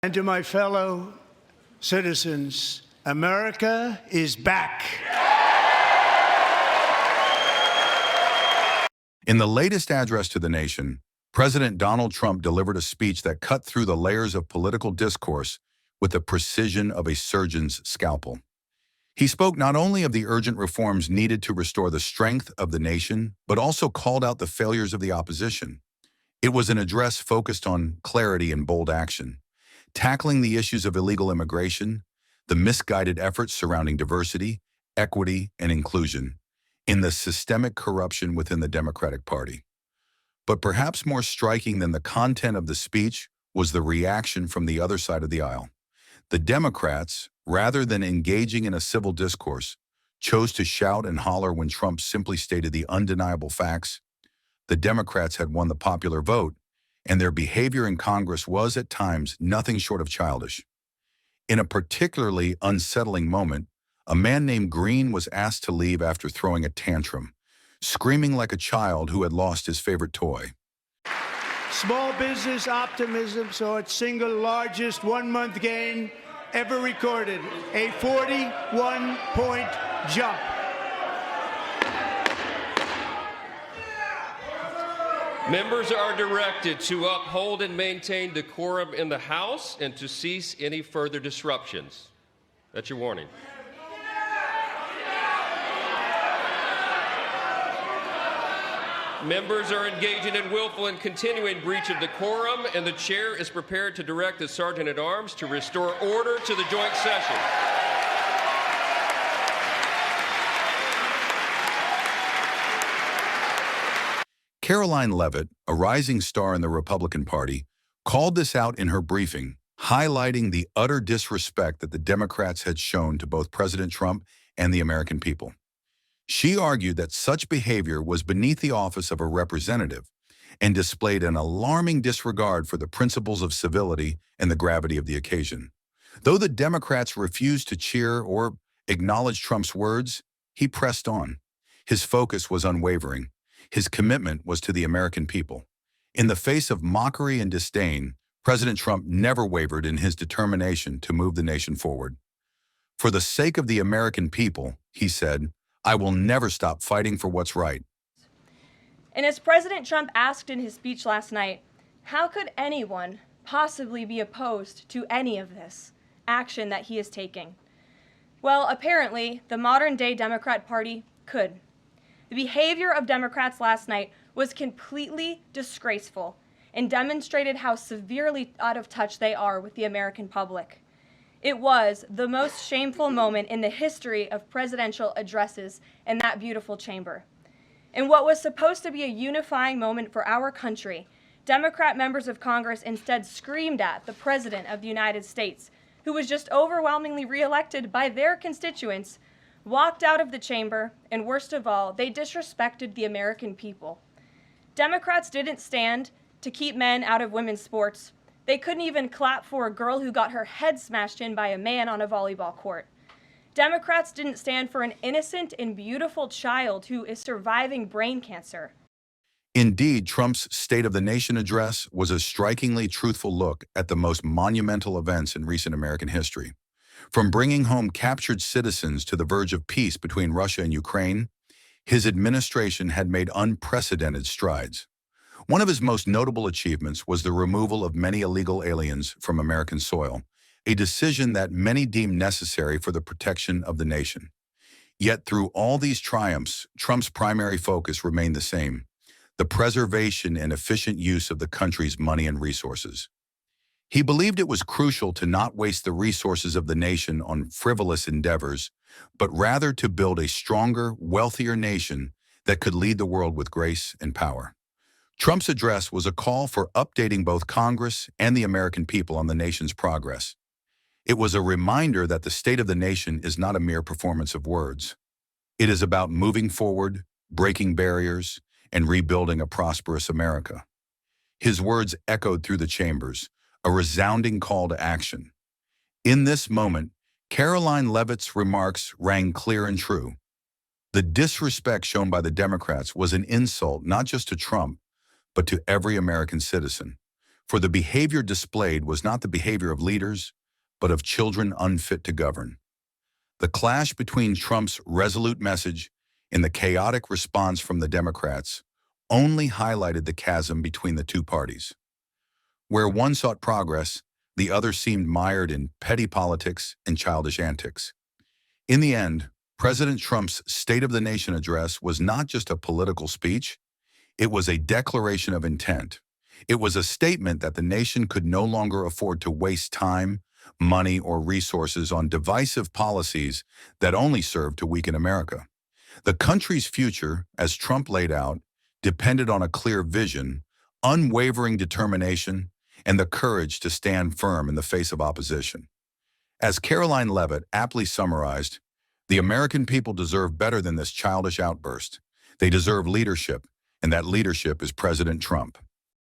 And to my fellow citizens, America is back. In the latest address to the nation, President Donald Trump delivered a speech that cut through the layers of political discourse with the precision of a surgeon's scalpel. He spoke not only of the urgent reforms needed to restore the strength of the nation, but also called out the failures of the opposition. It was an address focused on clarity and bold action, tackling the issues of illegal immigration, the misguided efforts surrounding diversity, equity, and inclusion, in the systemic corruption within the Democratic Party. But perhaps more striking than the content of the speech was the reaction from the other side of the aisle. The Democrats, rather than engaging in a civil discourse, chose to shout and holler when Trump simply stated the undeniable facts. The Democrats had won the popular vote, and their behavior in Congress was, at times, nothing short of childish. In a particularly unsettling moment, a man named Green was asked to leave after throwing a tantrum, screaming like a child who had lost his favorite toy. Small business optimism saw its single largest one-month gain ever recorded, a 41-point jump. Members are directed to uphold and maintain decorum in the House and to cease any further disruptions. That's your warning. Members are engaging in willful and continuing breach of decorum, and the chair is prepared to direct the Sergeant-at-Arms to restore order to the joint session. Caroline Leavitt, a rising star in the Republican Party, called this out in her briefing, highlighting the utter disrespect that the Democrats had shown to both President Trump and the American people. She argued that such behavior was beneath the office of a representative and displayed an alarming disregard for the principles of civility and the gravity of the occasion. Though the Democrats refused to cheer or acknowledge Trump's words, he pressed on. His focus was unwavering. His commitment was to the American people. In the face of mockery and disdain, President Trump never wavered in his determination to move the nation forward. For the sake of the American people, he said, I will never stop fighting for what's right. And as President Trump asked in his speech last night, how could anyone possibly be opposed to any of this action that he is taking? Well, apparently, the modern-day Democrat Party could. The behavior of Democrats last night was completely disgraceful and demonstrated how severely out of touch they are with the American public. It was the most shameful moment in the history of presidential addresses in that beautiful chamber. In what was supposed to be a unifying moment for our country, Democrat members of Congress instead screamed at the President of the United States, who was just overwhelmingly reelected by their constituents, walked out of the chamber, and worst of all, they disrespected the American people. Democrats didn't stand to keep men out of women's sports. They couldn't even clap for a girl who got her head smashed in by a man on a volleyball court. Democrats didn't stand for an innocent and beautiful child who is surviving brain cancer. Indeed, Trump's State of the Nation address was a strikingly truthful look at the most monumental events in recent American history. From bringing home captured citizens to the verge of peace between Russia and Ukraine, his administration had made unprecedented strides. One of his most notable achievements was the removal of many illegal aliens from American soil, a decision that many deemed necessary for the protection of the nation. Yet through all these triumphs, Trump's primary focus remained the same: the preservation and efficient use of the country's money and resources. He believed it was crucial to not waste the resources of the nation on frivolous endeavors, but rather to build a stronger, wealthier nation that could lead the world with grace and power. Trump's address was a call for updating both Congress and the American people on the nation's progress. It was a reminder that the state of the nation is not a mere performance of words. It is about moving forward, breaking barriers, and rebuilding a prosperous America. His words echoed through the chambers, a resounding call to action. In this moment, Caroline Leavitt's remarks rang clear and true. The disrespect shown by the Democrats was an insult not just to Trump, but to every American citizen. For the behavior displayed was not the behavior of leaders, but of children unfit to govern. The clash between Trump's resolute message and the chaotic response from the Democrats only highlighted the chasm between the two parties. Where one sought progress, the other seemed mired in petty politics and childish antics. In the end, President Trump's State of the Nation address was not just a political speech, it was a declaration of intent. It was a statement that the nation could no longer afford to waste time, money, or resources on divisive policies that only served to weaken America. The country's future, as Trump laid out, depended on a clear vision, unwavering determination, and the courage to stand firm in the face of opposition. As Caroline Leavitt aptly summarized, the American people deserve better than this childish outburst. They deserve leadership, and that leadership is President Trump.